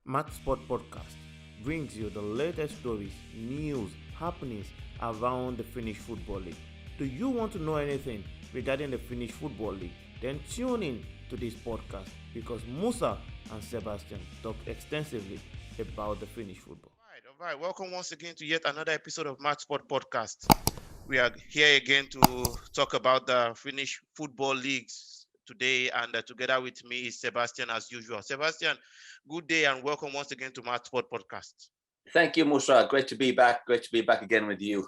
Match Sport Podcast brings you the latest stories, news, happenings around the Finnish Football League. Do you want to know anything regarding the Finnish Football League? Then tune in to this podcast because Musa and Sebastian talk extensively about the Finnish football. All right. Welcome once again to yet another episode of Match Sport Podcast. We are here again to talk about the Finnish football leagues today, and together with me is Sebastian as usual. Sebastian, good day and welcome once again to Match Sport Podcast. Thank you, Musa. Great to be back. Great to be back again with you.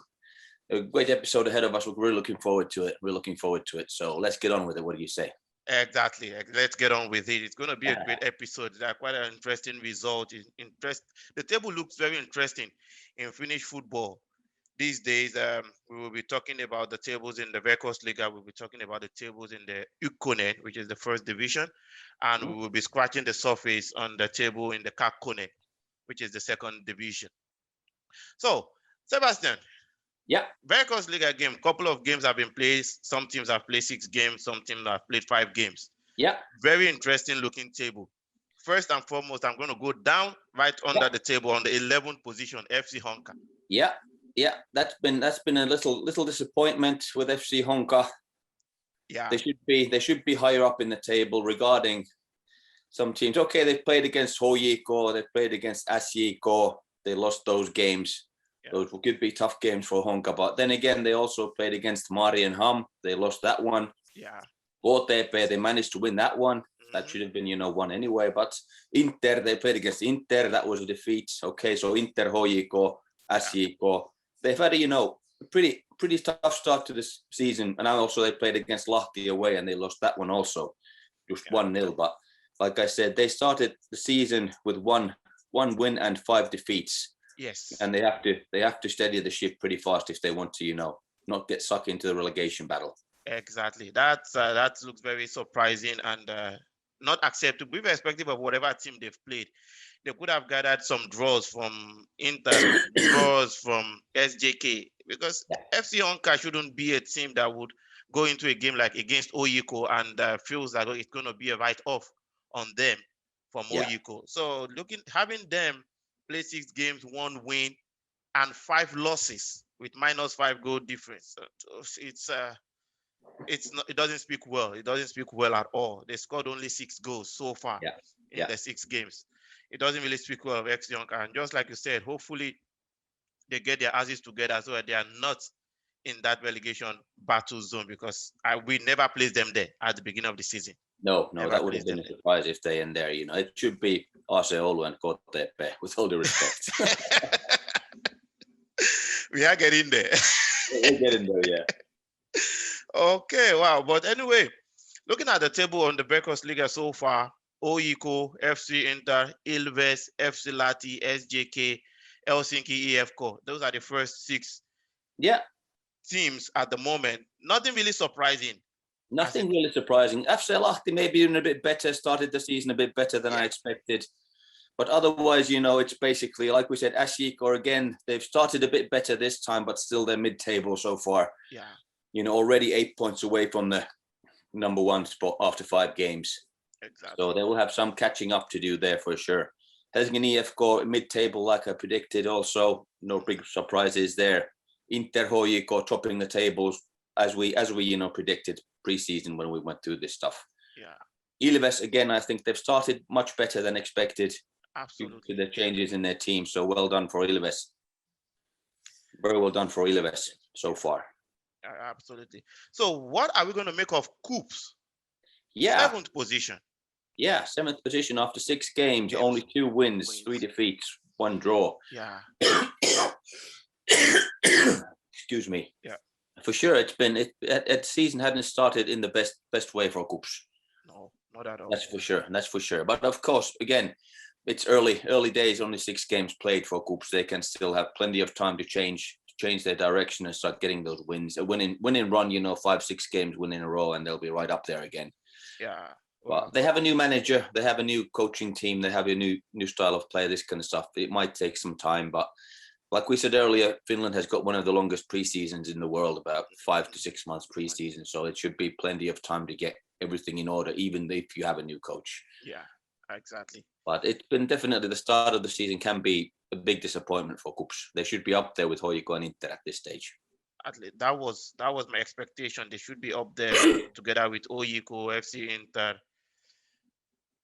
A great episode ahead of us. We're really looking forward to it. So let's get on with it. What do you say? Exactly. Let's get on with it. It's going to be a great episode. Quite an interesting result. The table looks very interesting in Finnish football these days. We will be talking about the tables in the Veikkausliiga. We'll be talking about the tables in the ykkonen, which is the first division, and we will be scratching the surface on the table in the Kakkonen, which is the second division. So, Sebastian. Yeah. Veikkausliiga game, couple of games have been played. Some teams have played 6 games. Some teams have played 5 games. Yeah. Very interesting looking table. First and foremost, I'm going to go down right under the table on the 11th position, FC Honka. Yeah. That's been a little disappointment with FC Honka. Yeah. They should be higher up in the table regarding some teams. Okay, they played against HJK, they played against SJK. They lost those games. Yeah. Those could be tough games for Honka, but then again, they also played against Marienham. They lost that one. Yeah. OTP, they managed to win that one. That should have been, one anyway. But Inter, they played against Inter. That was a defeat. Okay, so Inter, HJK, SJK. They've had a, pretty tough start to this season. And also they played against Lahti away and they lost that one also. Just 1-0. But like I said, they started the season with one win and 5 defeats. Yes. And they have to steady the ship pretty fast if they want to, not get sucked into the relegation battle. Exactly. That looks very surprising and not acceptable, irrespective of whatever team they've played. They could have gathered some draws from Inter, draws from SJK, because FC Honka shouldn't be a team that would go into a game like against HJK and feels like it's going to be a write-off on them from HJK. So having them play 6 games, 1 win, and 5 losses with -5 goal difference. It doesn't speak well. It doesn't speak well at all. They scored only 6 goals so far in the 6 games. It doesn't really speak well of FC Honka. And just like you said, hopefully they get their asses together so that they are not in that relegation battle zone, because we never placed them there at the beginning of the season. No, that would have been a surprise if they in there. It should be AC Oulu and KTP, with all due respect. We are getting there. We're getting there, yeah. Okay, wow. But anyway, looking at the table on the Veikkausliiga so far, HJK, FC Inter, Ilves, FC Lahti, SJK, Helsinki, EFK. Those are the first 6 teams at the moment. Nothing really surprising. Nothing really surprising. FC Lahti maybe doing a bit better, started the season a bit better than I expected. But otherwise, it's basically, like we said, SJK again, they've started a bit better this time, but still they're mid-table so far. Yeah. Already 8 points away from the number 1 spot after 5 games. Exactly. So they will have some catching up to do there for sure. Helsinki EFK mid-table, like I predicted also. No big surprises there. Inter, HJK topping the tables as we predicted pre-season when we went through this stuff. Yeah. Ilves, again, I think they've started much better than expected. Absolutely. To the changes in their team. So well done for Ilves. Very well done for Ilves so far. Absolutely. So what are we going to make of Coops? Yeah. 7th position. Yeah, 7th position after 6 games. Only 2 wins, 3 defeats, 1 draw. Yeah. Excuse me. Yeah. For sure, the season hadn't started in the best way for Coops. No, not at all. That's for sure. But of course, again, it's early days, only 6 games played for Coops. They can still have plenty of time to change their direction and start getting those wins. A winning run, 5-6 games win in a row, and they'll be right up there again. Yeah. But they have a new manager, they have a new coaching team, they have a new style of play, this kind of stuff. It might take some time, but like we said earlier, Finland has got one of the longest pre-seasons in the world, about 5 to 6 months pre-season. So it should be plenty of time to get everything in order, even if you have a new coach. Yeah, exactly. But it's been definitely the start of the season can be a big disappointment for KuPS. They should be up there with Hoiko and Inter at this stage. At least that was my expectation. They should be up there together with Oyiko, FC Inter.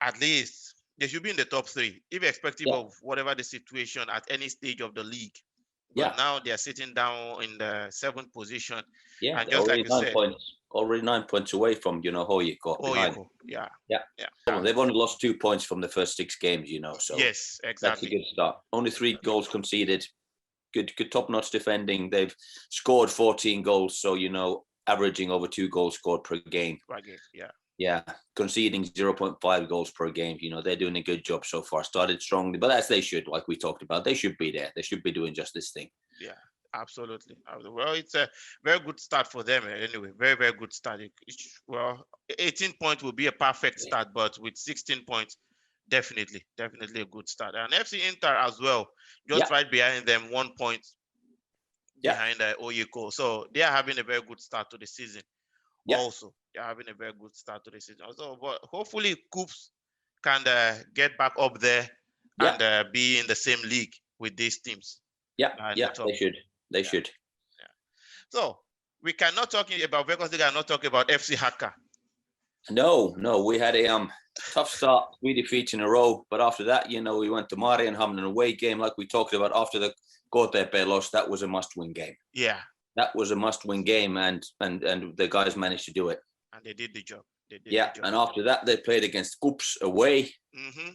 At least they should be in the top 3, irrespective of whatever the situation at any stage of the league. But now they are sitting down in the 7th position. Yeah, and just like you said, already 9 points away from Hoiko. Oyiko, yeah. They've only lost 2 points from the first 6 games, so yes, exactly. That's a good start. Only 3 goals conceded. Good top-notch defending. They've scored 14 goals, so averaging over 2 goals scored per game. Yeah, conceding 0.5 goals per game. They're doing a good job so far. Started strongly, but as they should, like we talked about, they should be there. They should be doing just this thing. Yeah, absolutely. Well, it's a very good start for them anyway. Very, very good start. 18 points will be a perfect start, but with 16 points, definitely a good start. And FC Inter as well, just right behind them, 1 point behind Oyiko. So they are having a very good start to the season. Also, they're having a very good start to the season. Also, but hopefully KuPS can get back up there and be in the same league with these teams. They should. Yeah. So we cannot talk about Veikkausliiga and not talk about FC Haka. No, we had a tough start, 3 defeats in a row, but after that, we went to Marienhamn, an away game, like we talked about after the KTP loss. That was a must-win game. Yeah, that was a must-win game, and the guys managed to do it. And they did the job. And after that, they played against KuPS away,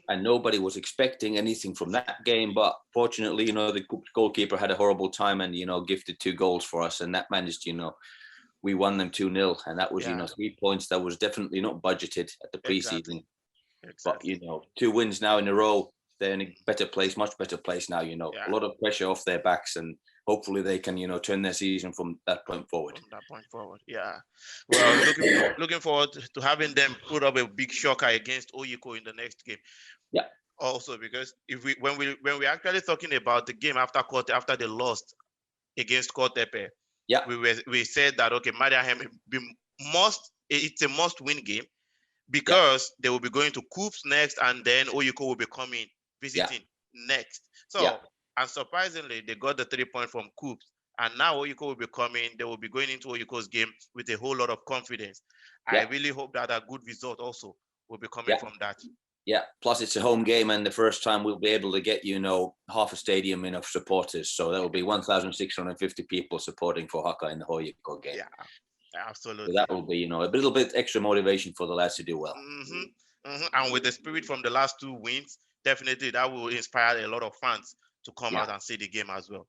and nobody was expecting anything from that game. But fortunately, the KuPS goalkeeper had a horrible time and gifted 2 goals for us, and that managed, we won them 2-0, and that was 3 points that was definitely not budgeted at the preseason. Exactly. But 2 wins now in a row. They're in a better place, much better place now. A lot of pressure off their backs, and hopefully they can turn their season from that point forward. Yeah. Well, looking forward to having them put up a big shocker against Oyiko in the next game. Yeah. Also, because when we actually talking about the game after they lost against KTP, we said that Marienhamn it's a must-win game because they will be going to KuPS next, and then Oyiko will be visiting next. So, and surprisingly, they got the 3 points from KuPS, and now Oyiko will be coming. They will be going into Oyiko's game with a whole lot of confidence. I really hope that a good result also will be coming from that. Yeah, plus it's a home game, and the first time we'll be able to get, half a stadium of supporters. So there will be 1,650 people supporting for Haka in the Hoyiko game. Yeah, absolutely. So that will be, a little bit extra motivation for the lads to do well. And with the spirit from the last 2 wins, definitely that will inspire a lot of fans to come out and see the game as well.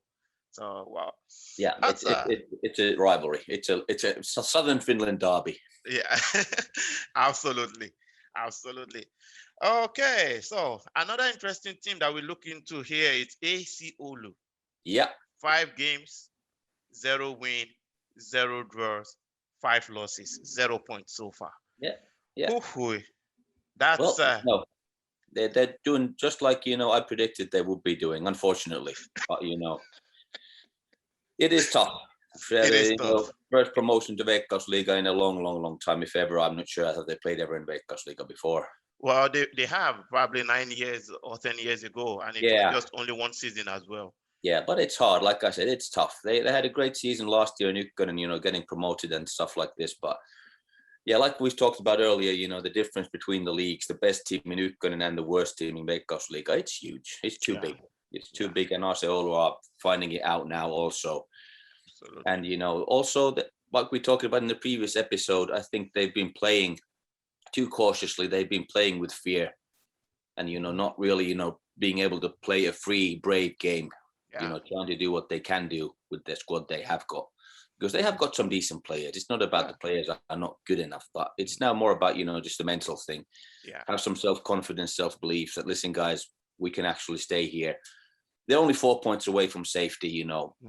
So, wow. Yeah, it's a rivalry. It's a Southern Finland derby. Yeah, absolutely. Okay, so another interesting team that we look into here is AC Oulu. Yeah. 5 games, 0 win, 0 draws, 5 losses, 0 points so far. Yeah. That's no. They're doing just like I predicted they would be doing, unfortunately. But it is tough. It is tough. First promotion to Veikkausliiga in a long time, if ever. I'm not sure that they played ever in Veikkausliiga before. Well, they have probably 9 years or 10 years ago, and it was just only 1 season as well. Yeah, but it's hard. Like I said, it's tough. They had a great season last year in ykkönen, getting promoted and stuff like this. But yeah, like we talked about earlier, the difference between the leagues, the best team in ykkönen and the worst team in Veikkausliiga, it's huge. It's too big. It's too big, and AC Oulu are finding it out now also. Absolutely. And also like we talked about in the previous episode, I think they've been playing too cautiously. They've been playing with fear, and not really being able to play a free, brave game. Trying to do what they can do with the squad they have got, because they have got some decent players. It's not about the players are not good enough, but it's now more about just the mental thing. Have some self-confidence, self-belief that, listen guys, we can actually stay here. They're only 4 points away from safety.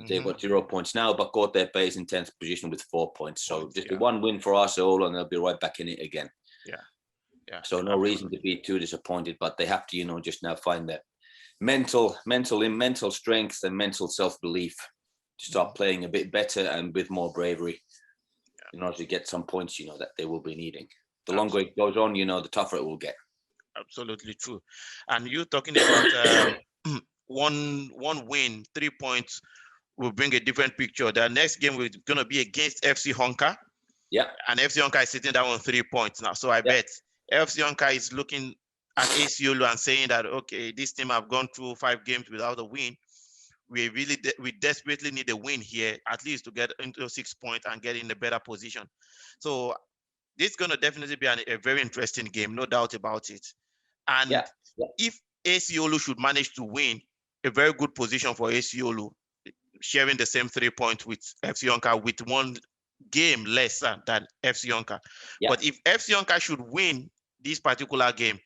They've got 0 points now, but KTP is in 10th position with 4 points. So just one win for AC Oulu, and they'll be right back in it again. Yeah. So no reason to be too disappointed, but they have to just now find that mental strength and mental self-belief to start playing a bit better and with more bravery in order to get some points that they will be needing. The longer it goes on, the tougher it will get. Absolutely true. And you talking about one win, 3 points will bring a different picture. The next game we're gonna be against FC Honka. Yeah. And FC Honka is sitting down on 3 points now. So I bet FC Honka is looking at ACLU and saying that, okay, this team have gone through 5 games without a win. We really we desperately need a win here, at least to get into 6 points and get in a better position. So this is going to definitely be a very interesting game, no doubt about it. And if ACLU should manage to win, a very good position for ACLU, sharing the same 3 points with FC Honka with 1 game less than FC Honka. But if FC Honka should win this particular game,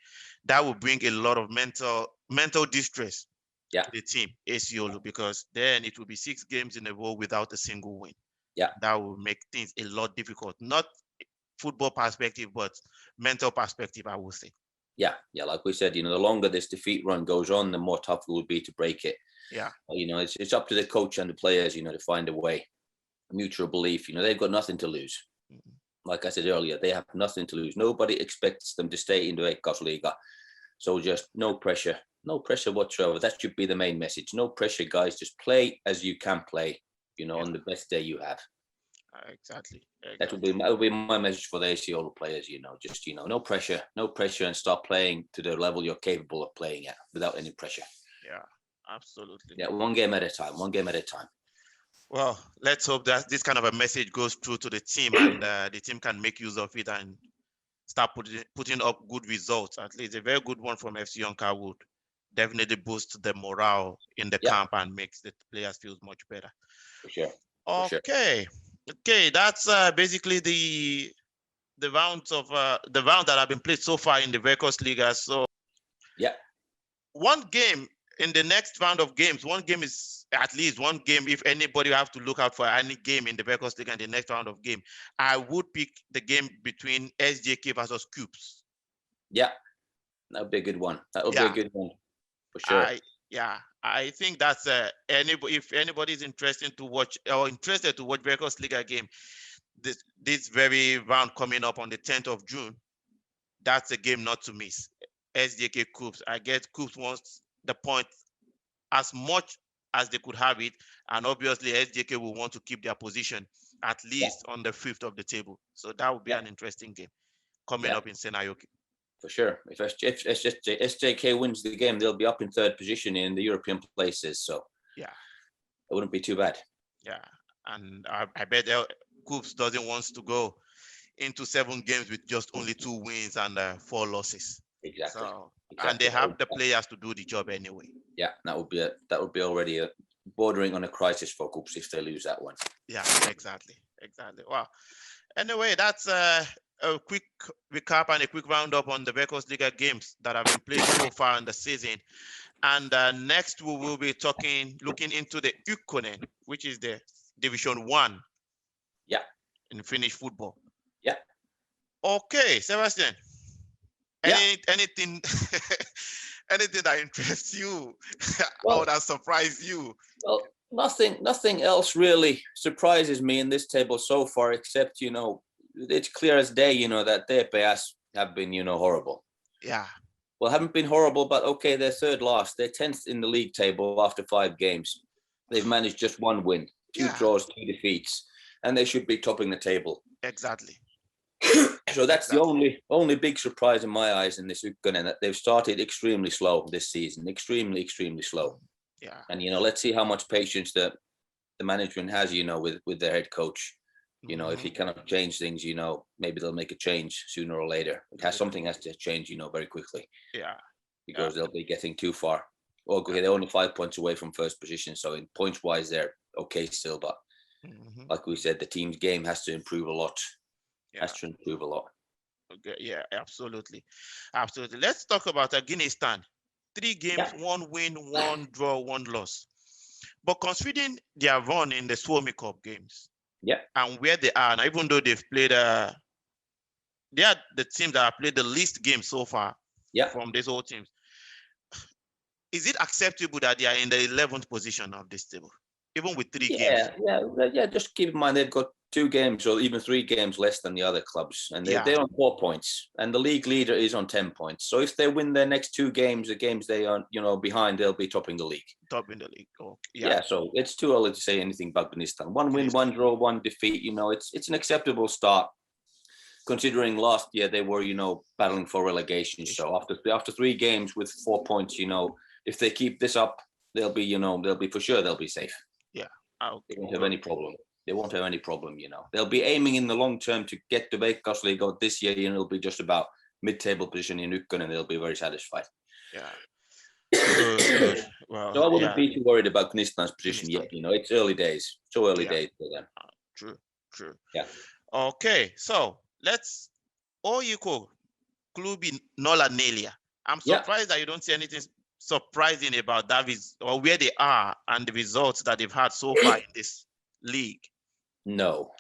that will bring a lot of mental distress to the team, ACLU, because then it will be 6 games in a row without a single win. That will make things a lot difficult. Not football perspective, but mental perspective, I would say. Yeah, like we said, the longer this defeat run goes on, the more tough it will be to break it. Yeah. It's up to the coach and the players, to find a way. Mutual belief, they've got nothing to lose. Like I said earlier, they have nothing to lose. Nobody expects them to stay in the Veikkausliiga. So just no pressure whatsoever. That should be the main message. No pressure, guys. Just play as you can play, on the best day you have. Exactly. That will be my message for the ACL players, just, no pressure and start playing to the level you're capable of playing at without any pressure. Yeah, absolutely. Yeah, one game at a time. Well, let's hope that this kind of a message goes through to the team and the team can make use of it and start putting up good results. At least a very good one from FC Honka would definitely boost the morale in the camp and makes the players feel much better. For sure. Okay, that's basically the rounds of the round that have been played so far in the Veikkausliiga. So one game in the next round of games, one game is at least one game. If anybody have to look out for any game in the Veikkausliiga in the next round of game, I would pick the game between SJK versus Cubes. Yeah, that would be a good one. That would be a good one for sure. I think that's if anybody is interested to watch Veikkausliiga game, this very round coming up on the 10th of June, that's a game not to miss. SJK Cubes. I guess Cubes wants the point as much as they could have it, and obviously SJK will want to keep their position at least on the 5th of the table. So that would be an interesting game coming up in Senayoki. For sure. If SJK wins the game, they'll be up in 3rd position in the European places. So it wouldn't be too bad. Yeah, and I bet Cubes doesn't want to go into 7 games with just only 2 wins and 4 losses. Exactly. So, and they have the players to do the job anyway. Yeah, that would be already bordering on a crisis for Cubes if they lose that one. Yeah, exactly. Wow. Anyway, that's a quick recap and a quick roundup on the Veikkausliiga games that have been played so far in the season. And next we will be looking into the ykkonen, which is the Division 1. Yeah. In Finnish football. Yeah. Okay, Sebastian. Anything that interests you or that surprised you? Well, nothing else really surprises me in this table so far, except it's clear as day, that TPS have been, horrible. Yeah. Well, haven't been horrible, but okay, they're 3rd last. They're 10th in the league table after 5 games. They've managed just 1 win, 2 draws, 2 defeats, and they should be topping the table. Exactly. So that's the only big surprise in my eyes in this ykkonen, that they've started extremely slow this season, extremely slow. Yeah. And let's see how much patience the management has, with their head coach. If he cannot change things, maybe they'll make a change sooner or later. Something has to change, very quickly. Yeah. Because they'll be getting too far. Well, they're only 5 points away from 1st position, so in points wise, they're okay still. But like we said, the team's game has to improve a lot. Okay, yeah, absolutely. Let's talk about Afghanistan. 3 games, 1 win, 1 draw, 1 loss. But considering their run in the Suomi Cup games, and where they are now, even though they've played, they are the team that have played the least games so far from these whole teams. Is it acceptable that they are in the 11th position of this table, even with 3 games? Yeah. Just keep in mind they've got 2 games or even 3 games less than the other clubs, and they're on 4 points, and the league leader is on 10 points. So if they win their next 2 games, the games they are behind, they'll be topping the league. Topping the league. Oh, yeah. So it's too early to say anything about Benistan. 1 win, 1 draw, 1 defeat. It's an acceptable start, considering last year they were battling for relegation. So after 3 games with 4 points, if they keep this up, they'll be for sure they'll be safe. Yeah. They won't have any problem. They'll be aiming in the long term to get to Veikkausliiga this year. It'll be just about mid-table position in ykkönen. They'll be very satisfied. Yeah. Good. Well, so I wouldn't be too worried about Knistan's position yet. It's early days. So early days for them. True. Yeah. Okay. So let's OIK klubi nolla neljä. I'm surprised that you don't see anything surprising about that or where they are and the results that they've had so far in this league. No.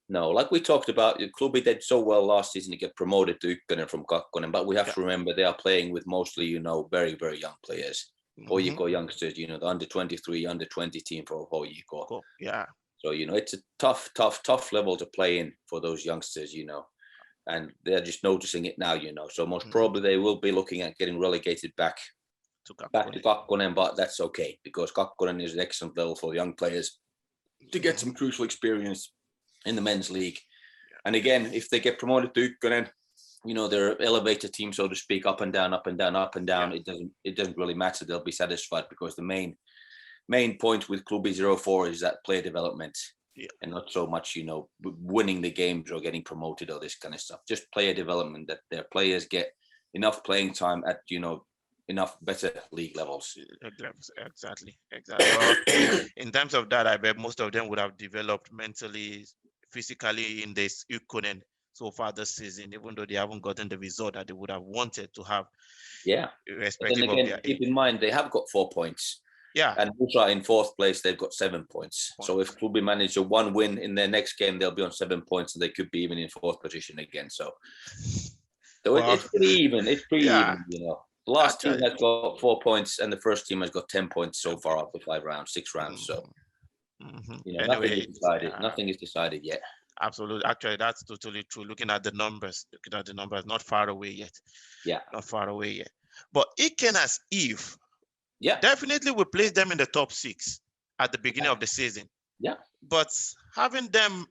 Like we talked about, Klubi did so well last season to get promoted to ykkönen from Kakkonen, but we have to remember they are playing with mostly, very, very young players. OIK youngsters, the under 23, under 20 team for OIK. Cool. Yeah. So, it's a tough level to play in for those youngsters, and they're just noticing it now, So most probably they will be looking at getting relegated back to Kakkonen, but that's okay because Kakkonen is an excellent level for young players to get some crucial experience in the men's league. And again, if they get promoted to ykkönen, they're elevator team, so to speak, up and down. Yeah. It doesn't really matter. They'll be satisfied because the main point with Klubi 04 is that player development and not so much, winning the games or getting promoted or this kind of stuff. Just player development, that their players get enough playing time at, enough better league levels. Exactly. Well, in terms of that, I bet most of them would have developed mentally, physically in this ykkönen so far this season, even though they haven't gotten the result that they would have wanted to have. Yeah. Irrespective of their keep in mind, they have got 4 points. Yeah. And Musa in 4th place, they've got 7 points. So if Klubi manage a 1 win in their next game, they'll be on 7 points and they could be even in 4th position again. So it's pretty even. It's pretty even, The last team has got 4 points and the first team has got 10 points so far after 5 rounds, 6 rounds. So, nothing is decided. Nothing is decided yet. Absolutely. Actually, that's totally true. Looking at the numbers, not far away yet. Yeah. Not far away yet. But Eken as if definitely will place them in the top 6 at the beginning of the season. Yeah. But having them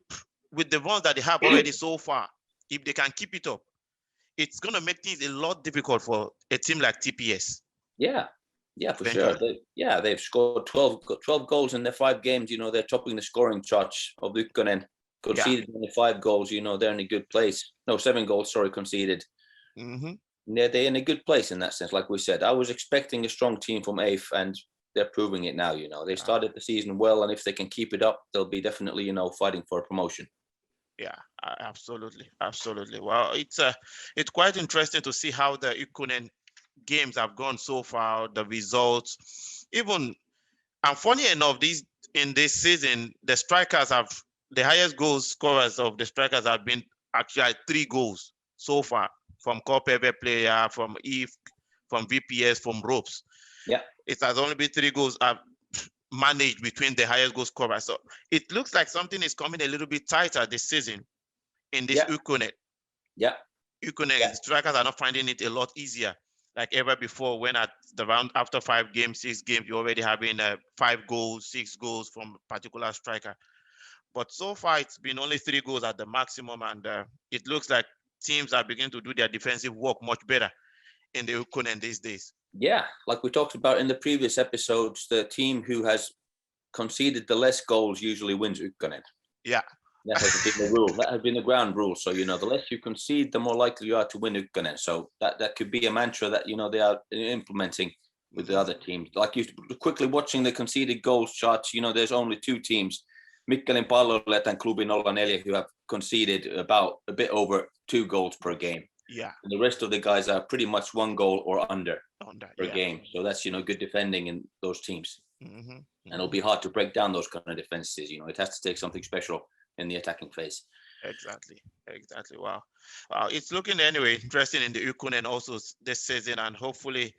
with the ones that they have already so far, if they can keep it up, it's going to make things a lot difficult for a team like TPS. Yeah, for sure. They've scored 12 goals in their 5 games. They're topping the scoring charts of ykkönen. Conceded only 5 goals. They're in a good place. No, 7 goals, conceded. They're in a good place in that sense. Like we said, I was expecting a strong team from AIF, and they're proving it now. They started the season well, and if they can keep it up, they'll be definitely, fighting for a promotion. Yeah, absolutely. Well, it's quite interesting to see how the ykkönen games have gone so far, the results. Even, and funny enough, in this season, the strikers the highest goal scorers of the strikers have been actually 3 goals so far from Kopeve player, from EIF, from VPS, from Ropes. Yeah, it has only been 3 goals managed between the highest goal scorers. So it looks like something is coming a little bit tighter this season in this ykkönen. Yeah. Ykkönen strikers are not finding it a lot easier like ever before, when at the round after 5 games, 6 games, you're already having 5 goals, 6 goals from a particular striker. But so far, it's been only 3 goals at the maximum, and it looks like teams are beginning to do their defensive work much better in the ykkönen these days. Yeah, like we talked about in the previous episodes, the team who has conceded the less goals usually wins ykkönen. Yeah. That has been the rule. That has been the ground rule. So, the less you concede, the more likely you are to win ykkönen. So that could be a mantra that, they are implementing with the other teams. Like you quickly watching the conceded goals charts, there's only 2 teams, Mikkelin Palloilijat and Klubi 04, who have conceded about a bit over 2 goals per game. Yeah. And the rest of the guys are pretty much 1 goal or under per game. So that's, good defending in those teams. And it'll be hard to break down those kind of defenses. It has to take something special in the attacking phase. Exactly. Wow. It's looking anyway interesting in the ykkönen also this season, and hopefully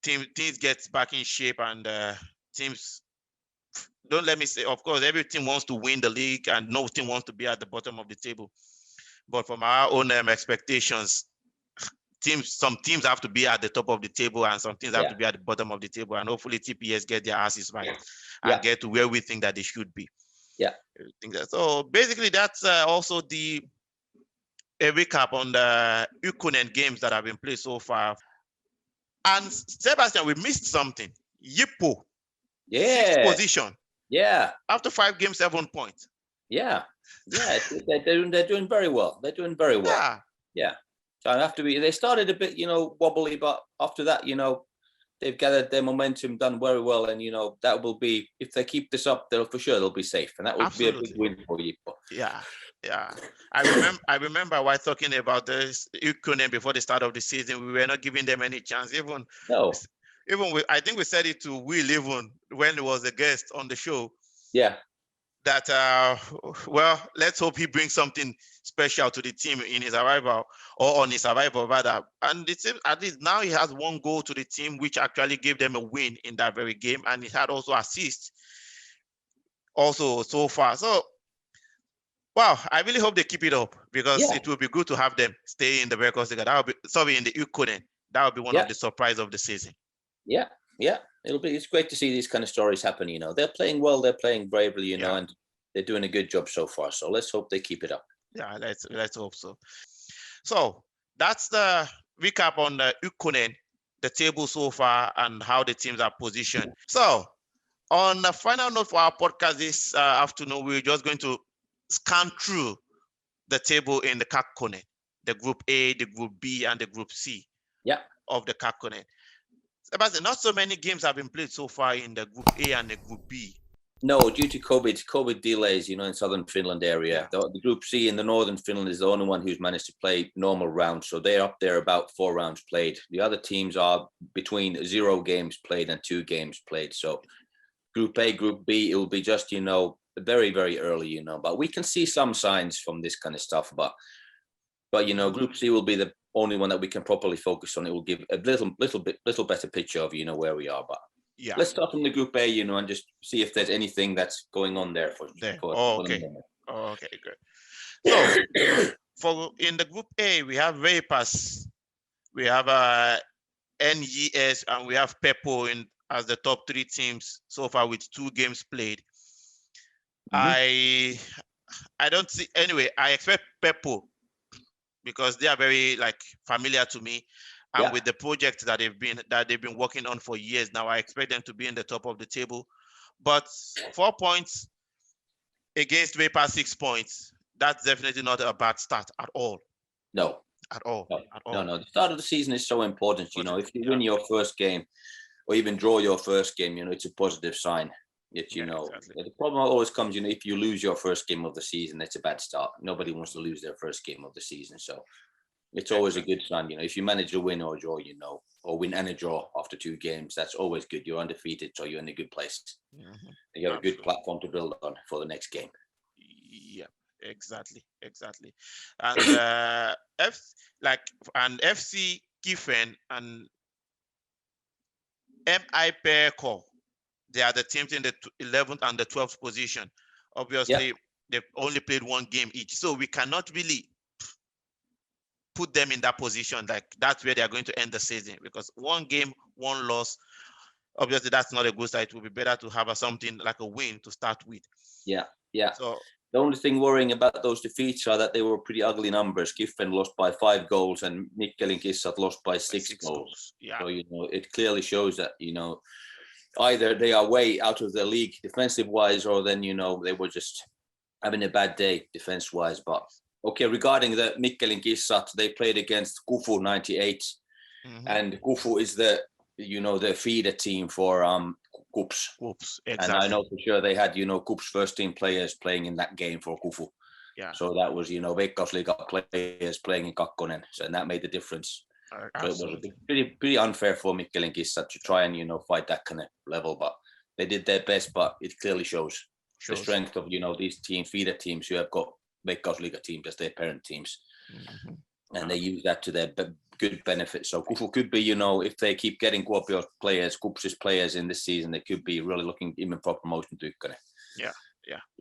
teams get back in shape and teams don't let me say, of course, every team wants to win the league and no team wants to be at the bottom of the table. But from our own expectations, some teams have to be at the top of the table and some teams have to be at the bottom of the table. And hopefully TPS get their asses right and get to where we think that they should be. Yeah. So basically, that's also a recap on the ykkonen games that have been played so far. And Sebastian, we missed something. Yippo. Yeah. 6th position. Yeah. After 5 games, 7 points. Yeah. Yeah. They're doing very well. They're doing very well. Yeah. Yeah. So they started a bit, wobbly, but after that, they've gathered their momentum, done very well. And, that will be, if they keep this up, they'll be safe. And that will be a big win for Yippo. Yeah. Yeah. I remember while talking about this ykkonen before the start of the season, we were not giving them any chance. I think we said it to Will even when he was a guest on the show. Yeah. That let's hope he brings something special to the team in his arrival, or on his arrival rather. And it seems at least now he has 1 goal to the team, which actually gave them a win in that very game, and he had also assists also so far. So wow, I really hope they keep it up, because it will be good to have them stay in the Veikkausliiga. In the ykkonen. That would be one of the surprise of the season. Yeah. It's great to see these kind of stories happen. They're playing well, they're playing bravely, and they're doing a good job so far. So let's hope they keep it up. Yeah, let's hope so. So that's the recap on the ykkonen, the table so far, and how the teams are positioned. So on the final note for our podcast this afternoon, we're just going to scan through the table in the Kakkonen, the Group A, the Group B, and the Group C of the Kakkonen. But not so many games have been played so far in the Group A and the Group B. No, due to COVID delays, in southern Finland area. The Group C in the northern Finland is the only one who's managed to play normal rounds. So they're up there about 4 rounds played. The other teams are between 0 games played and 2 games played. So Group A, Group B, it will be just, very, very early, but we can see some signs from this kind of stuff. But Group C will be the only one that we can properly focus on. It will give a little better picture of where we are. But let's start from the Group A, and just see if there's anything that's going on there okay, good. So in the Group A, we have Veipas, we have NES, and we have Peppo as the top 3 teams so far with 2 games played. I don't see anyway. I expect Peppo, because they are very familiar to me, and with the project that they've been working on for years now, I expect them to be in the top of the table. But 4 points against Veipas 6 points, that's definitely not a bad start at all. No. At all. No. The start of the season is so important. If you win your first game or even draw your first game, it's a positive sign. Exactly. The problem always comes, if you lose your first game of the season, it's a bad start. Nobody wants to lose their first game of the season. So it's always a good sign. If you manage to win or draw, or win and a draw after 2 games, that's always good. You're undefeated, so you're in a good place. You have a good platform to build on for the next game. Yeah, exactly. And FC Kiffen and MI Perko, they are the teams in the 11th and the 12th position. Obviously, they've only played 1 game each, so we cannot really put them in that position. That's where they are going to end the season, because 1 game, 1 loss. Obviously, that's not a good start. It would be better to have something like a win to start with. Yeah. So the only thing worrying about those defeats are that they were pretty ugly numbers. Kiffen lost by 5 goals and Mikkelin Kissat lost by 6 goals. Yeah. So it clearly shows that either they are way out of the league defensive-wise, or then, they were just having a bad day defense-wise. But, regarding the Mikkelin Kissat, they played against Kufu 98. And Kufu is the feeder team for Kups. Exactly. And I know for sure they had, Kups first-team players playing in that game for Kufu. Yeah. So that was, Veikkausliiga players playing in Kakkonen. So, and that made the difference. So it was pretty unfair for Mikkelin Kissat to try and fight that kind of level, but they did their best. But it clearly shows the strength of these teams, feeder teams who have got Veikkausliiga teams as their parent teams. and they use that to their good benefit. So Kufu could be, if they keep getting Kuopio's players, Kupsis players in this season, they could be really looking even for promotion to ykkönen. Yeah,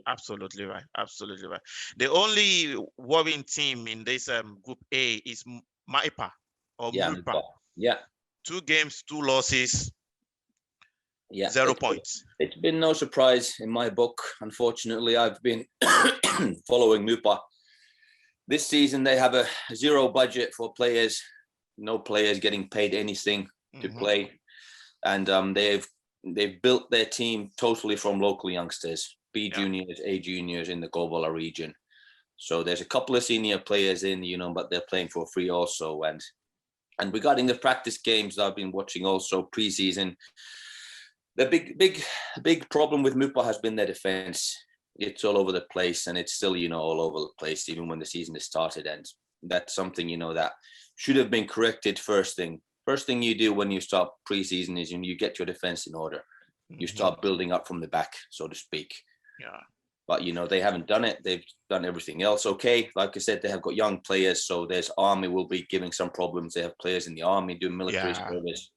absolutely right. Absolutely right. The only worrying team in this Group A is Maipa or Mupa. Yeah. 2 games, 2 losses, 0 points. It's been no surprise in my book. Unfortunately, I've been following Mupa. This season, they have a 0 budget for players, no players getting paid anything to play. And they've built their team totally from local youngsters, B juniors, A juniors in the Kouvola region. So there's a couple of senior players in, but they're playing for free also. And regarding the practice games I've been watching also preseason, the big problem with Mupa has been their defense. It's all over the place, and it's still, all over the place, even when the season has started. And that's something, that should have been corrected first thing. First thing you do when you start preseason is you get your defense in order. You start building up from the back, so to speak. Yeah. But, they haven't done it. They've done everything else okay. Like I said, they have got young players, so there's Army will be giving some problems. They have players in the Army doing military service.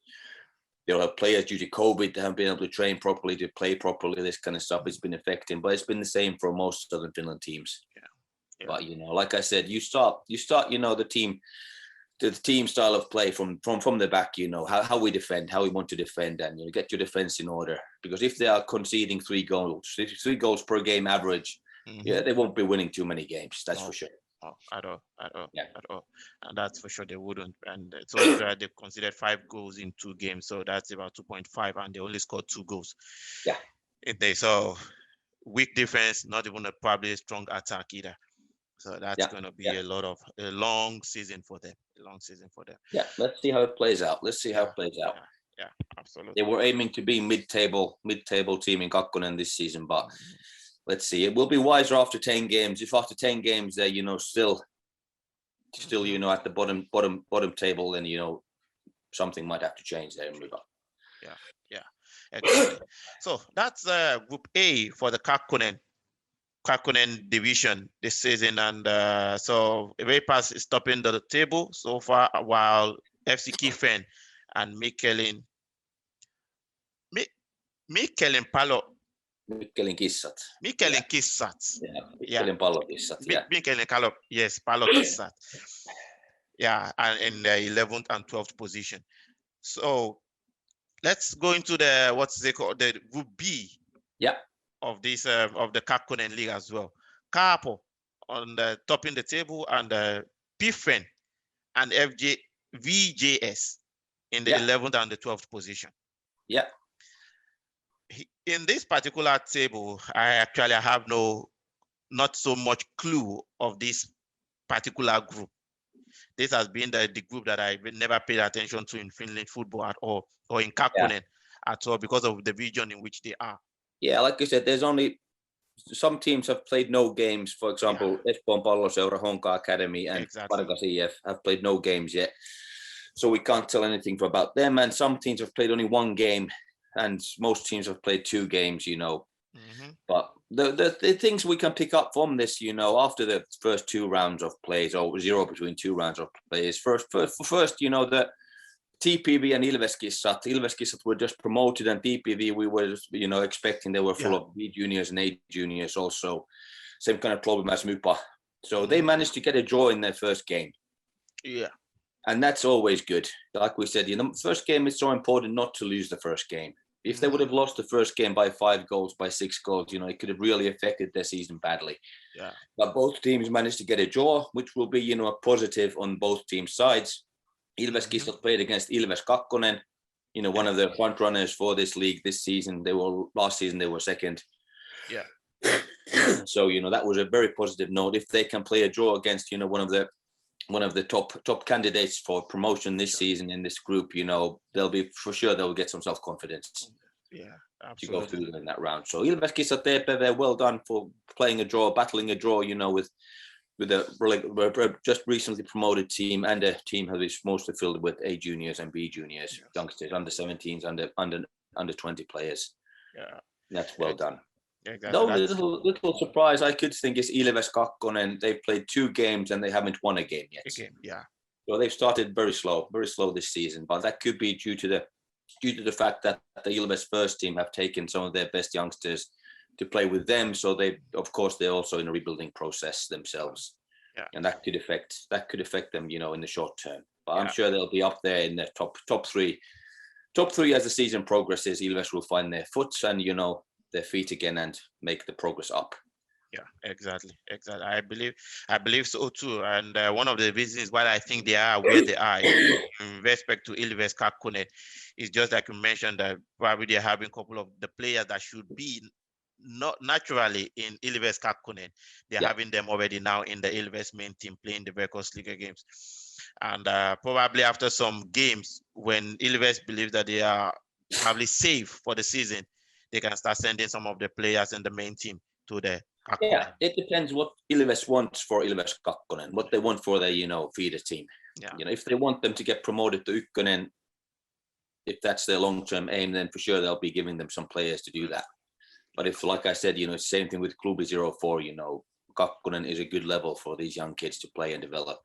They'll have players due to COVID that haven't been able to train properly, to play properly. This kind of stuff has been affecting, but it's been the same for most Southern Finland teams. Yeah. But, like I said, you start, the team style of play from the back, how we defend, how we want to defend, and get your defense in order. Because if they are conceding 3 goals per game average, they won't be winning too many games. That's for sure. Oh, at all. And that's for sure they wouldn't. And so they considered 5 goals in 2 games, so that's about 2.5, and they only scored 2 goals. Yeah. So weak defense, not even probably a strong attack either. So that's going to be a long season for them. Yeah, let's see how it plays out. Yeah, absolutely. They were aiming to be mid-table team in Kakkonen this season, but let's see. It will be wiser after 10 games. If after 10 games they're, still at the bottom table, then, something might have to change there and move up. Yeah, exactly. So that's Group A for the Kakkonen division this season, and so Veikkaus is topping the table so far, while FC Kiffen and Mikkelin Kissat. Mikkelin Kissat. Mikkelin Pallokissat. Mikkelin Pallokissat. Yeah, and in the 11th and 12th position. So let's go into the Group B. Yeah. Of this of the Kakkonen League as well. Kaapo on the top in the table, and Piffen and VJS in the 11th and the 12th position. Yeah. In this particular table, I actually have not so much clue of this particular group. This has been the group that I never paid attention to in Finland football at all, or in Kakkonen at all, because of the region in which they are. Yeah, like I said, there's only some teams have played no games. For example, Espoon Palloseura, Honka Academy, and Vargas EF have played no games yet. So we can't tell anything about them. And some teams have played only 1 game, and most teams have played 2 games, But the things we can pick up from this, after the first 2 rounds of plays, or 0 between 2 rounds of plays, first, the TPV and Ilveskissat were just promoted, and TPV we were, expecting they were full of B juniors and A juniors also. Same kind of problem as Mupa. So they managed to get a draw in their first game. Yeah. And that's always good. Like we said, first game is so important not to lose the first game. If they would have lost the first game by 5 goals, by 6 goals, it could have really affected their season badly. Yeah. But both teams managed to get a draw, which will be, a positive on both teams' sides. Ilveskissat played against Ilves Kakkonen, one of the front runners for this league this season. Last season they were second. Yeah. So that was a very positive note. If they can play a draw against one of the top candidates for promotion this season in this group, they'll get some self-confidence. Yeah, absolutely. To go through in that round. So Ilveskissat TPV, well done for playing a draw, battling a draw. With a just recently promoted team, and a team that is mostly filled with A juniors and B juniors, youngsters, under 17s, under 20 players. Yeah, that's well done. Exactly. The only little surprise I could think is Ilves Kakkonen. They played 2 games and they haven't won a game yet. Yeah. So they've started very slow this season. But that could be due to the fact that the Ilves first team have taken some of their best youngsters to play with them. So they're also in a rebuilding process themselves. Yeah. And that could affect them, in the short term. But I'm sure they'll be up there in the top three. Top 3 as the season progresses. Ilves will find their foot and their feet again and make the progress up. Yeah, exactly. I believe so too. And one of the reasons why I think they are where they are in respect to Ilves Kakkonen is just like you mentioned that probably they're having a couple of the players that should be not naturally in Ilves Kakkonen. They're having them already now in the Ilves main team playing the Veikkausliiga games. And probably after some games when Ilves believe that they are probably safe for the season, they can start sending some of the players in the main team to the Kakkonen. Yeah, it depends what Ilves wants for Ilves Kakkonen, what they want for their, feeder team. Yeah. If they want them to get promoted to ykkönen, if that's their long-term aim, then for sure they'll be giving them some players to do that. But if, like I said, same thing with Klubi 04, Kakkonen is a good level for these young kids to play and develop.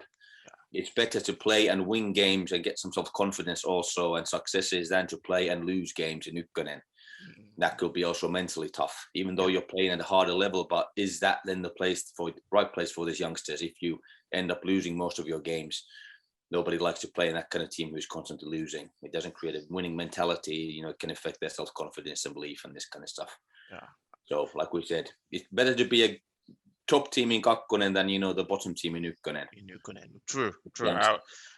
Yeah. It's better to play and win games and get some self-confidence also and successes than to play and lose games in ykkönen. That could be also mentally tough, even though you're playing at a harder level. But is that then the right place for these youngsters? If you end up losing most of your games, nobody likes to play in that kind of team who's constantly losing. It doesn't create a winning mentality. It can affect their self-confidence and belief and this kind of stuff. Yeah. So, like we said, it's better to be a top team in Kakkonen than the bottom team in ykkönen. True.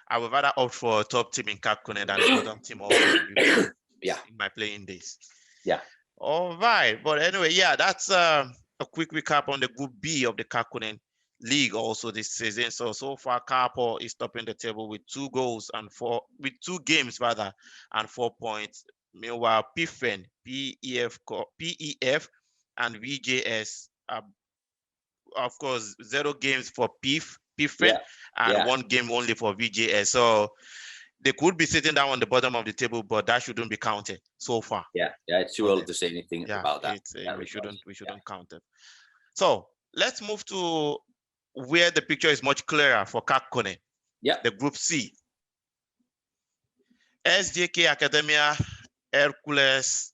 I would rather opt for a top team in Kakkonen than the bottom team also. In my playing days. Yeah. All right. But anyway, that's a quick recap on the Group B of the Kakkonen League also this season. So far, Karpo is topping the table with 2 games and 4 points. Meanwhile, PIFEN, PEF, and VJS, of course, 0 games for PIFEN and 1 game only for VJS. So they could be sitting down on the bottom of the table, but that shouldn't be counted so far. Yeah, it's too early to say anything about that. We shouldn't count it. So let's move to where the picture is much clearer for Kakkonen. Yeah. The Group C. SJK Academia, Hercules,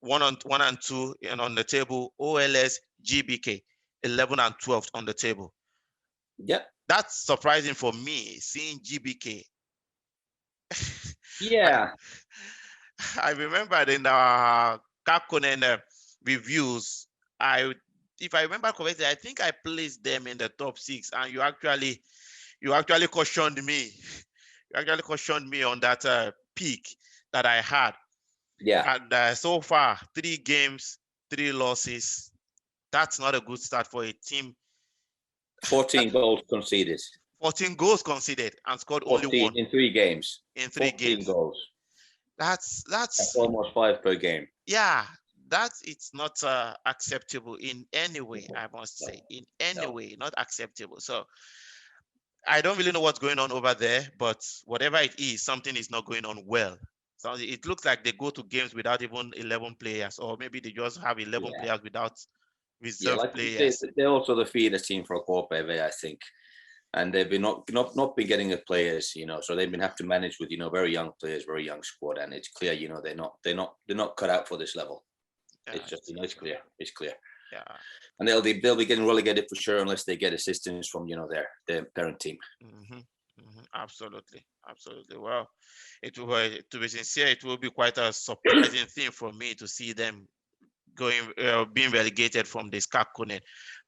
1 and 2 and on the table. OLS, GBK, 11 and 12 on the table. Yeah. That's surprising for me, seeing GBK. Yeah. I remember in our Kakkonen reviews, if I remember correctly, I think I placed them in the top 6, and you actually cautioned me. You actually cautioned me on that peak that I had. Yeah. And so far, 3 games, 3 losses. That's not a good start for a team. 14 goals conceded. 14 goals conceded and scored only 1 in 3 games. In 3 games. Goals. That's almost 5 per game. Yeah, it's not acceptable in any way. I must say, in any way, not acceptable. So I don't really know what's going on over there, but whatever it is, something is not going on well. So it looks like they go to games without even 11 players, or maybe they just have 11 players without reserve players. They're also the feeder team for KPV, I think. And they've been not been getting the players, so they've been have to manage with, very young players, very young squad. And it's clear, they're not cut out for this level. Yeah, it's just, it's clear. It's clear. Yeah. And they'll be getting relegated for sure unless they get assistance from, their parent team. Absolutely. Well, to be sincere, it will be quite a surprising thing for me to see them being relegated from this Kakkonen.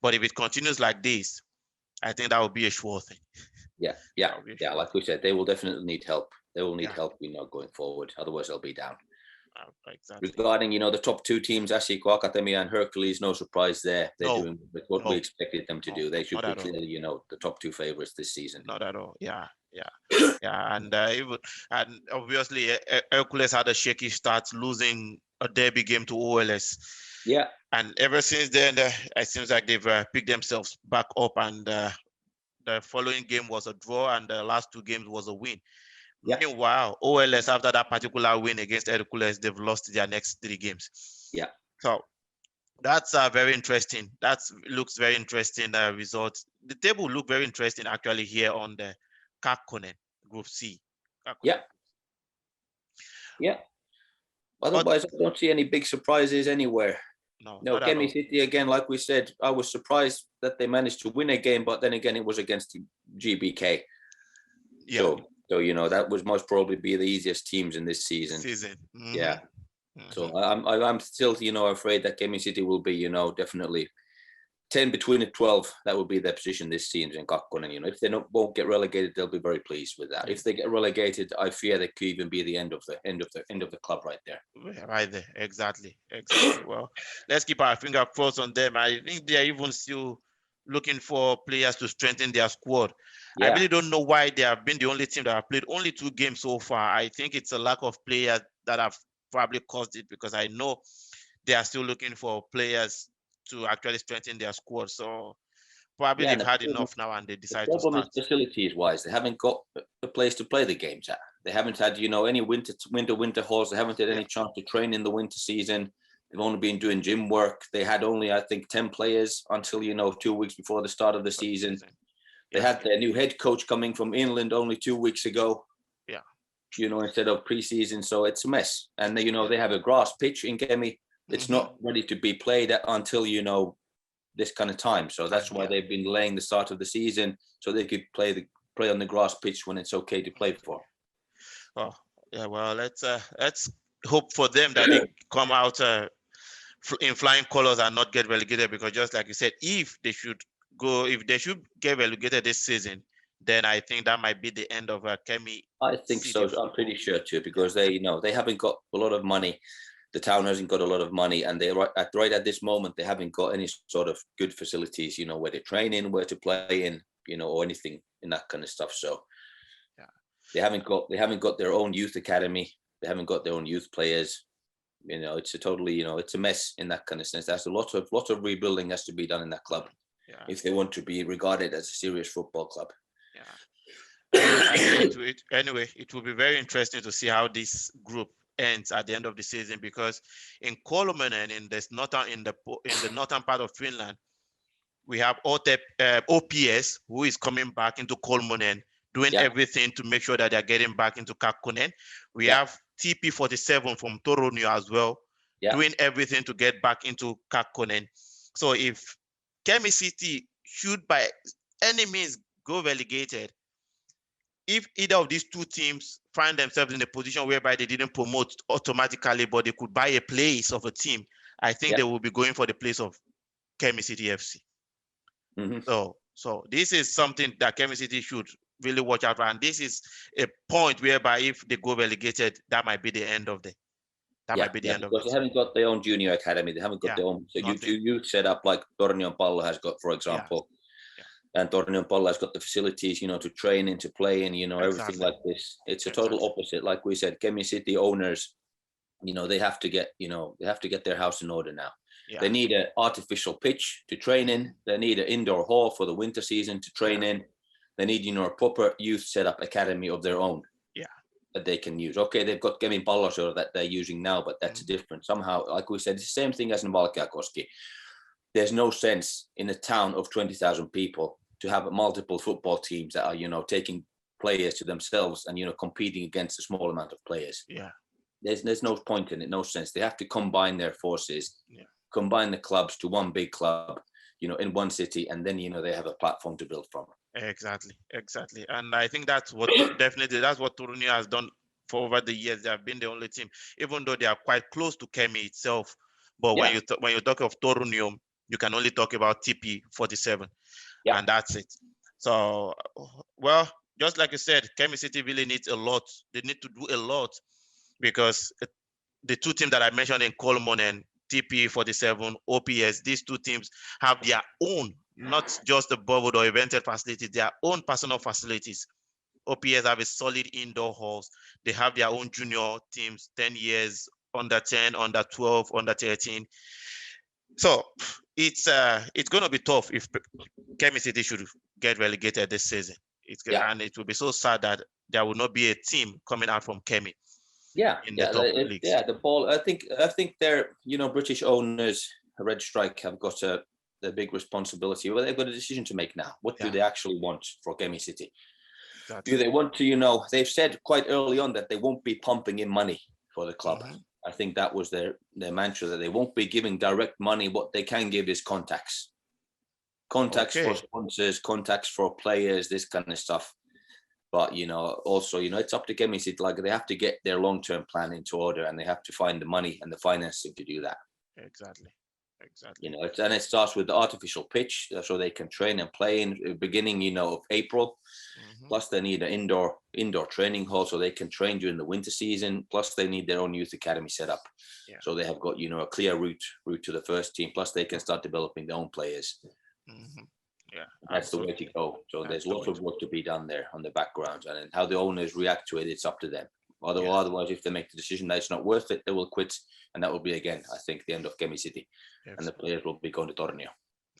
But if it continues like this, I think that would be a sure thing. Yeah. Like we said, they will definitely need help. They will need help, going forward. Otherwise, they'll be down. Exactly. Regarding, the top 2 teams, Asiko Academia and Hercules, no surprise there. They're doing what we expected them to do. They should be clearly, the top 2 favorites this season. Not at all. Yeah. And obviously, Hercules had a shaky start, losing a derby game to OLS. Yeah. And ever since then, it seems like they've picked themselves back up. And the following game was a draw, and the last 2 games was a win. Yeah. Meanwhile, OLS, after that particular win against Hercules, they've lost their next 3 games. Yeah. So That's very interesting. That looks very interesting result. The table look very interesting actually here on the Kakkonen Group C. Yeah. Yeah. Otherwise, I don't see any big surprises anywhere. No, No, not at Kemi all. City, again, like we said, I was surprised that they managed to win a game, but then again, it was against GBK. Yeah. So that was most probably be the easiest teams in this season. Mm-hmm. Yeah. Mm-hmm. So I'm still, afraid that Kemi City will be, definitely 10 between the 12. That will be their position this season in Kakkonen. If they won't get relegated, they'll be very pleased with that. If they get relegated, I fear that could even be the end of the club right there. Right there, exactly. Well, let's keep our finger crossed on them. I think they are even still looking for players to strengthen their squad. Yeah. I really don't know why they have been the only team that have played only 2 games so far. I think it's a lack of players that have probably caused it, because I know they are still looking for players to actually strengthen their squad. So probably they've had enough now and they decide to start. The problem start. is facilities-wise. They haven't got a place to play the games at. They haven't had, any winter halls. They haven't had any chance to train in the winter season. They've only been doing gym work. They had only, I think, 10 players until, 2 weeks before the start of the season. They had their new head coach coming from England only 2 weeks ago. Yeah. Instead of preseason. So it's a mess. And, they have a grass pitch in Kemi. It's not ready to be played until, this kind of time. So that's why they've been delaying the start of the season so they could play on the grass pitch when it's okay to play for. Oh, yeah. Well, let's hope for them that they come out in flying colors and not get relegated, because just like you said, if they should get relegated this season, then I think that might be the end of Kemi. I think so. I'm pretty sure too, because they haven't got a lot of money. The town hasn't got a lot of money, and they right at this moment they haven't got any sort of good facilities, where to train in, where to play in, or anything in that kind of stuff. So they haven't got their own youth academy. They haven't got their own youth players. It's a totally, it's a mess in that kind of sense. There's a lot of rebuilding has to be done in that club if they want to be regarded as a serious football club. Anyway, it will be very interesting to see how this group ends at the end of the season, because in Kolmonen, in the northern part of Finland, we have OPS, who is coming back into Kolmonen, doing everything to make sure that they're getting back into Kakkonen. We have TP47 from Torunio as well, doing everything to get back into Kakkonen. So if Kemi City should by any means go relegated, if either of these 2 teams find themselves in a position whereby they didn't promote automatically, but they could buy a place of a team, I think they will be going for the place of Kemi City FC. So this is something that Kemi City should really watch out for. And this is a point whereby if they go relegated, that might be the end of the might be the end of it. Because they haven't got their own junior academy. They haven't got their own youth set up like Tornion Pallo has got, for example. And Tornion Pallo has got the facilities, to train in, to play in, everything like this. It's a total opposite. Like we said, Kemi City owners, they have to get their house in order now. They need an artificial pitch to train in. They need an indoor hall for the winter season to train in. They need, a proper youth setup academy of their own that they can use. Okay, they've got Kemi Palloseura that they're using now, but that's different. Somehow, like we said, it's the same thing as in Valkeakoski. There's no sense in a town of 20,000 people to have multiple football teams that are, taking players to themselves and, competing against a small amount of players. There's no point in it, no sense. They have to combine their forces, combine the clubs to one big club, in one city, and then, they have a platform to build from. Exactly. And I think that's what Torunio has done for over the years. They have been the only team, even though they are quite close to Kemi itself. But when you talk of Torunio, you can only talk about TP47, and that's it. So, well, just like you said, Kemi City really needs a lot. They need to do a lot, because the 2 teams that I mentioned in Coleman and TP47, OPS, these 2 teams have their own, not just the borrowed or invented facilities, their own personal facilities. OPS have a solid indoor halls. They have their own junior teams, 10 years, under 10, under 12, under 13. So it's going to be tough if Kemi City should get relegated this season. And it will be so sad that there will not be a team coming out from Kemi. In the top leagues. The ball. I think they're British owners Red Strike have got the big responsibility. Well, they've got a decision to make now. What do they actually want for Kemi City? Do they want to, they've said quite early on that they won't be pumping in money for the club. I think that was their mantra, that they won't be giving direct money. What they can give is contacts for sponsors, contacts for players, this kind of stuff. But, also, it's up to Kemi City. Like, they have to get their long-term plan into order, and they have to find the money and the financing to do that. Exactly. And it starts with the artificial pitch, so they can train and play in the beginning, of April. Plus, they need an indoor training hall so they can train during the winter season. Plus, they need their own youth academy set up, so they have got a clear route to the first team. Plus, they can start developing their own players. Yeah, that's absolutely the way to go. So there's lots of work to be done there on the background, and how the owners react to it, it's up to them. Otherwise, if they make the decision that it's not worth it, they will quit, and that will be, again, I think, the end of Kemi City, and the players will be going to Tornio.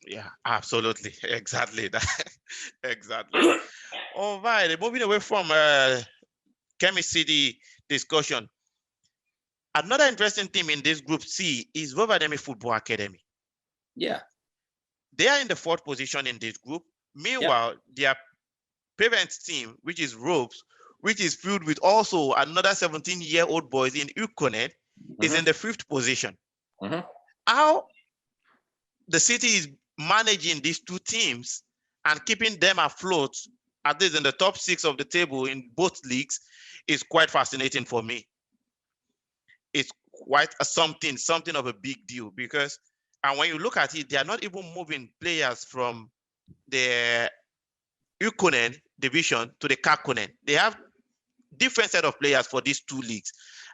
Yeah, absolutely. Exactly. Exactly. All right. Moving away from Kemi City discussion. Another interesting team in this Group C is Rovaniemi Football Academy. Yeah. They are in the 4th position in this group. Meanwhile, their parents' team, which is Ropes, which is filled with also another 17-year-old boys in ykkonen, is in the 5th position. How the city is managing these two teams and keeping them afloat, at least in the top 6 of the table in both leagues, is quite fascinating for me. It's quite something of a big deal, because, and when you look at it, they are not even moving players from the ykkonen division to the Kakkonen. They have different set of players for these 2 leagues,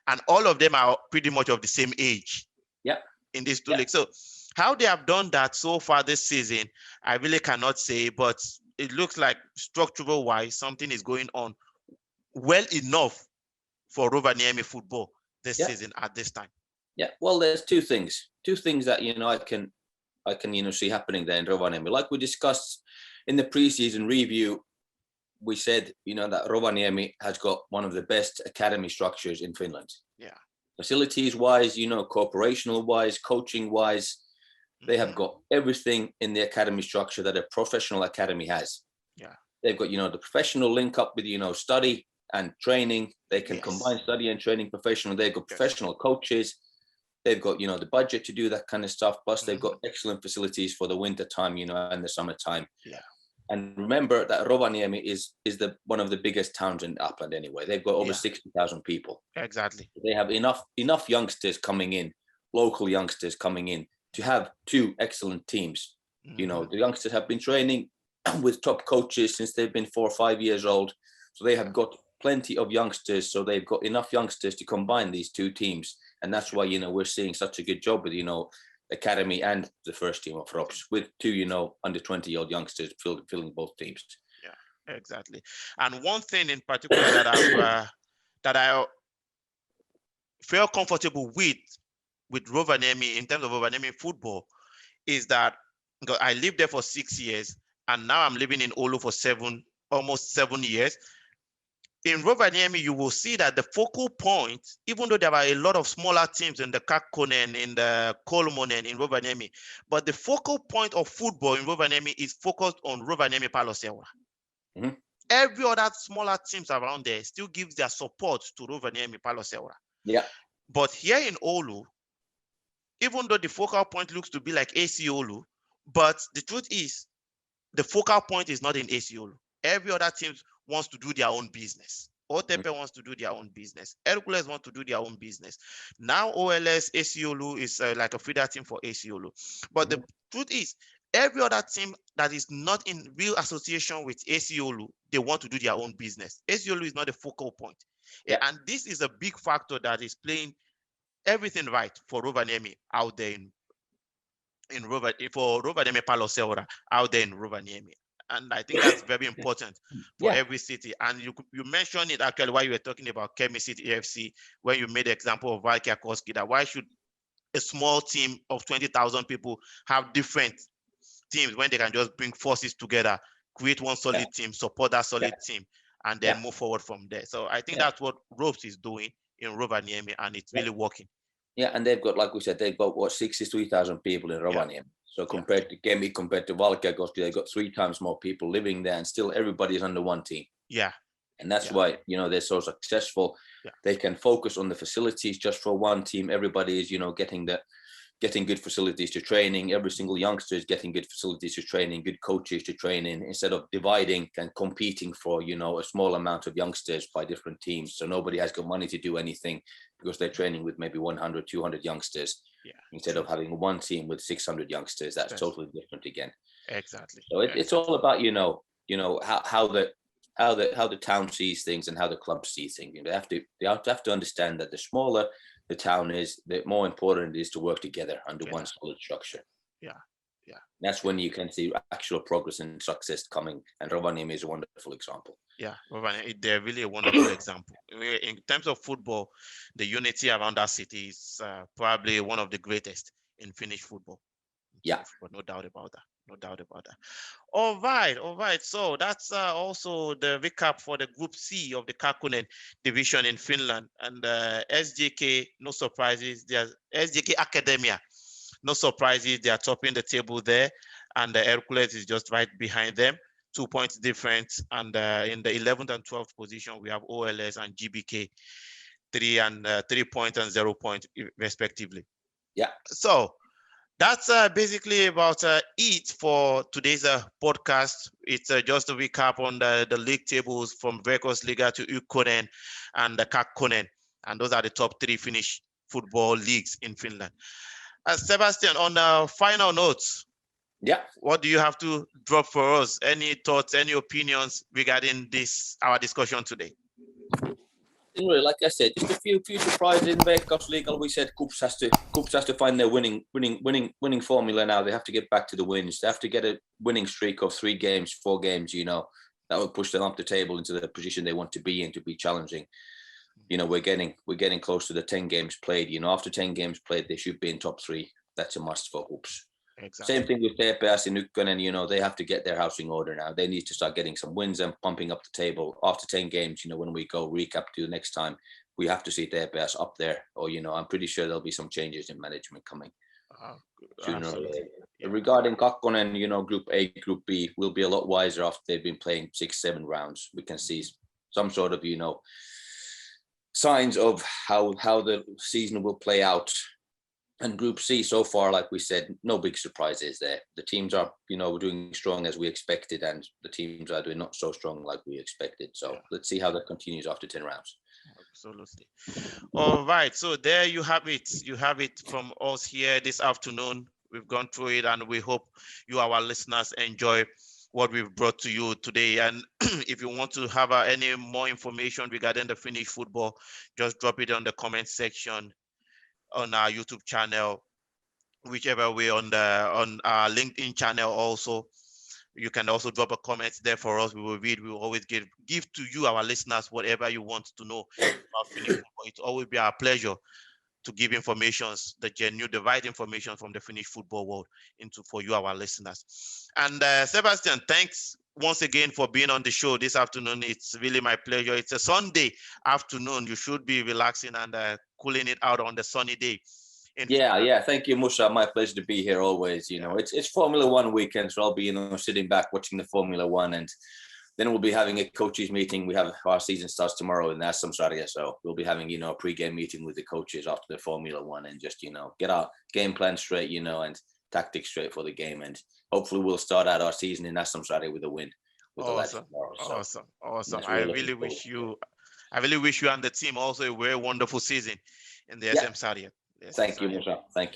and all of them are pretty much of the same age. In these 2 leagues. So how they have done that so far this season, I really cannot say, but it looks like structural wise, something is going on well enough for Rovaniemi football this season at this time. Yeah, well, there's two things that, I can see happening there in Rovaniemi. Like we discussed in the preseason review, we said, that Rovaniemi has got one of the best academy structures in Finland. Yeah. Facilities wise, corporational wise, coaching wise, they have got everything in the academy structure that a professional academy has. Yeah. They've got, the professional link up with, study and training. They can combine study and training professional. They've got professional coaches. They've got, the budget to do that kind of stuff. Plus, they've got excellent facilities for the winter time, and the summertime. Yeah. And remember that Rovaniemi is one of the biggest towns in Lapland anyway. They've got over 60,000 people. Exactly. They have enough youngsters coming in, local youngsters coming in, to have 2 excellent teams. The youngsters have been training with top coaches since they've been 4 or 5 years old. So they have got plenty of youngsters. So they've got enough youngsters to combine these 2 teams. And that's why, we're seeing such a good job with, academy and the first team of Ropes, with 2, under 20-year-old youngsters filling both teams. Yeah, exactly. And one thing in particular that I feel comfortable with Rovaniemi in terms of Rovaniemi football is that, because I lived there for 6 years, and now I'm living in Oulu for almost 7 years. In Rovaniemi, you will see that the focal point, even though there are a lot of smaller teams in the Kakkonen, in the Kolmonen, in Rovaniemi, but the focal point of football in Rovaniemi is focused on Rovaniemi Paloseura. Every other smaller teams around there still gives their support to Rovaniemi Paloseura. Yeah. But here in Oulu, even though the focal point looks to be like AC Oulu, but the truth is, the focal point is not in AC Oulu. Every other team wants to do their own business. OTP wants to do their own business. Hercules want to do their own business. Now OLS, AC Oulu is like a feeder team for AC Oulu. But the truth is, every other team that is not in real association with AC Oulu, they want to do their own business. AC Oulu is not a focal point. Yeah. And this is a big factor that is playing everything right for Rovaniemi out there for Rovaniemi Paloseura out there in Rovaniemi. And I think that's very important for every city. And you mentioned it actually while you were talking about Kemi City AFC, when you made the example of Veikkausliiga, that why should a small team of 20,000 people have different teams when they can just bring forces together, create one solid team, support that solid team, and then move forward from there. So I think that's what Ropes is doing in Rovaniemi, and it's really working. Yeah, and they've got, like we said, they've got, 63,000 people in Rovaniemi. So compared to Kemi, compared to Valkeakoski, they've got 3 times more people living there, and still everybody's under one team. Yeah. And that's why, they're so successful. Yeah. They can focus on the facilities just for one team. Everybody is, getting good facilities to training. Every single youngster is getting good facilities to training, good coaches to train in, instead of dividing and competing for, a small amount of youngsters by different teams. So nobody has got money to do anything because they're training with maybe 100, 200 youngsters instead of having one team with 600 youngsters. That's totally different again. Exactly. So it's all about, how the town sees things and how the club sees things. They have to understand that the smaller the town is, the more important it is to work together under one solid structure. Yeah. That's when you can see actual progress and success coming. And Rovaniemi is a wonderful example. Yeah, Rovaniemi, they're really a wonderful example. In terms of football, the unity around our city is probably one of the greatest in Finnish football. Yeah, but no doubt about that. All right. So that's also the recap for the Group C of the Kakkonen division in Finland. And SJK, no surprises. There's SJK Academia, no surprises. They are topping the table there, and the Hercules is just right behind them, 2 points difference. And in the 11th and 12th position, we have OLS and GBK, 3 points and 0 points respectively. Yeah. So that's basically about it for today's podcast. It's just a recap on the league tables from Veikkausliiga to ykkonen and the Kakkonen. And those are the top 3 Finnish football leagues in Finland. Sebastian, on the final notes, what do you have to drop for us? Any thoughts, any opinions regarding our discussion today? Really, like I said, just a few surprises in Veikkausliiga. We said Kups has to find their winning formula now. They have to get back to the wins. They have to get a winning streak of 3 games, 4 games. That would push them up the table into the position they want to be in, to be challenging. We're getting close to the 10 games played. After 10 games played, they should be in top 3. That's a must for Kups. Exactly. Same thing with TPS in ykkonen. They have to get their house in order now. They need to start getting some wins and pumping up the table. After 10 games, when we go recap to the next time, we have to see TPS up there. Or, I'm pretty sure there'll be some changes in management coming sooner or later. Yeah. Regarding Kakkonen, Group A, Group B will be a lot wiser after they've been playing 6-7 rounds. We can see some sort of, signs of how the season will play out. And Group C, so far, like we said, no big surprises there. The teams are, doing strong as we expected, and the teams are doing not so strong like we expected. So let's see how that continues after 10 rounds. Absolutely. All right. So there you have it. You have it from us here this afternoon. We've gone through it, and we hope you, our listeners, enjoy what we've brought to you today. And if you want to have any more information regarding the Finnish football, just drop it on the comment section on our YouTube channel, whichever way, on our LinkedIn channel also. You can also drop a comment there for us. We will read. We will always give to you, our listeners, whatever you want to know about Finnish football. It will always be our pleasure to give the right information from the Finnish football world for you, our listeners. And Sebastian, thanks once again for being on the show this afternoon. It's really my pleasure. It's a Sunday afternoon. You should be relaxing and cooling it out on the sunny day. Yeah. Thank you, Musa. My pleasure to be here always. It's Formula One weekend, so I'll be sitting back watching the Formula One, and then we'll be having a coaches meeting. We have our season starts tomorrow in SM-sarja, so we'll be having a pre-game meeting with the coaches after the Formula One, and just get our game plan straight, and tactics straight for the game, and hopefully we'll start out our season in SM-sarja with a win. Awesome. I really wish you and the team also a very wonderful season in the SM-sarja. Yes, Thank you,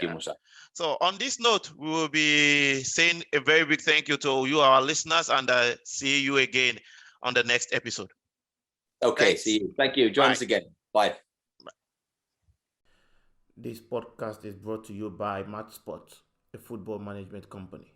Musa. So on this note, we will be saying a very big thank you to you, our listeners, and see you again on the next episode. Okay, Thanks. See you. Thank you. Join us again. Bye. This podcast is brought to you by Match Sports, a football management company.